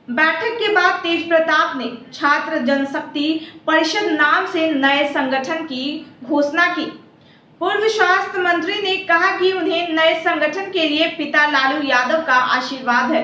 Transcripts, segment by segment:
बैठक के बाद तेज प्रताप ने छात्र जनशक्ति परिषद नाम से नए संगठन की घोषणा की। पूर्व स्वास्थ्य मंत्री ने कहा कि उन्हें नए संगठन के लिए पिता लालू यादव का आशीर्वाद है।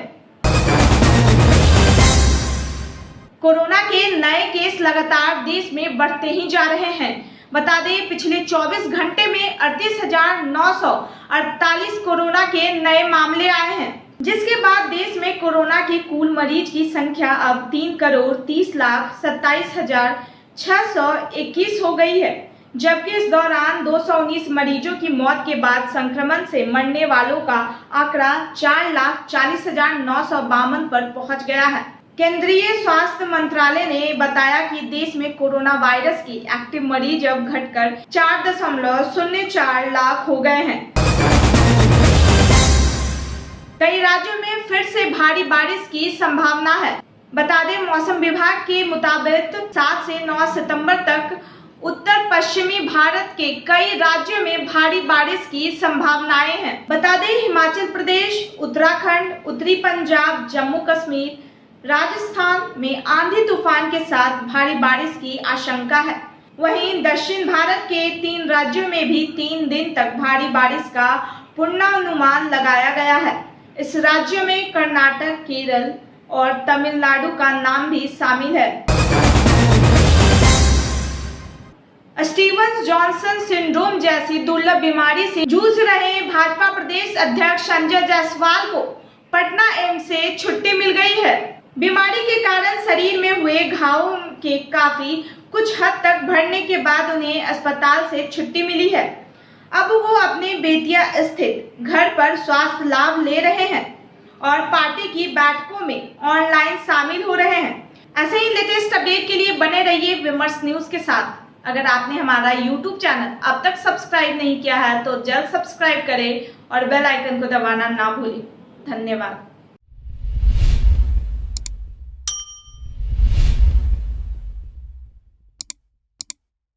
कोरोना के नए केस लगातार देश में बढ़ते ही जा रहे हैं। बता दें, पिछले 24 घंटे में 38,948 कोरोना के नए मामले आए हैं, जिसके बाद देश में कोरोना के कुल मरीज की संख्या अब 3,30,27,621 हो गई है, जबकि इस दौरान 219 मरीजों की मौत के बाद संक्रमण से मरने वालों का आंकड़ा 4,40,952 पर पहुंच गया है। केंद्रीय स्वास्थ्य मंत्रालय ने बताया कि देश में कोरोना वायरस की एक्टिव मरीज अब घटकर 4.04 लाख हो गए हैं। कई राज्यों में फिर से भारी बारिश की संभावना है। बता दें, मौसम विभाग के मुताबिक 7 से 9 सितंबर तक उत्तर पश्चिमी भारत के कई राज्यों में भारी बारिश की संभावनाएं हैं। बता दें, हिमाचल प्रदेश, उत्तराखंड, उत्तरी पंजाब, जम्मू कश्मीर, राजस्थान में आंधी तूफान के साथ भारी बारिश की आशंका है। वहीं दक्षिण भारत के 3 राज्यों में भी 3 दिन तक भारी बारिश का पूर्वानुमान लगाया गया है। इस राज्य में कर्नाटक, केरल और तमिलनाडु का नाम भी शामिल है। स्टीवन जॉनसन सिंड्रोम जैसी दुर्लभ बीमारी से जूझ रहे भाजपा प्रदेश अध्यक्ष संजय जायसवाल को पटना एम्स से छुट्टी मिल गई है। बीमारी के कारण शरीर में हुए घावों के काफी कुछ हद तक भरने के बाद उन्हें अस्पताल से छुट्टी मिली है। अब वो अपने बेतिया स्थित घर पर स्वास्थ्य लाभ ले रहे हैं और पार्टी की बैठकों में ऑनलाइन शामिल हो रहे हैं। ऐसे ही लेटेस्ट अपडेट के लिए बने रहिए विमर्श न्यूज के साथ। अगर आपने हमारा YouTube चैनल अब तक सब्सक्राइब नहीं किया है तो जल्द सब्सक्राइब करें और बेल आइकन को दबाना ना भूलें। धन्यवाद।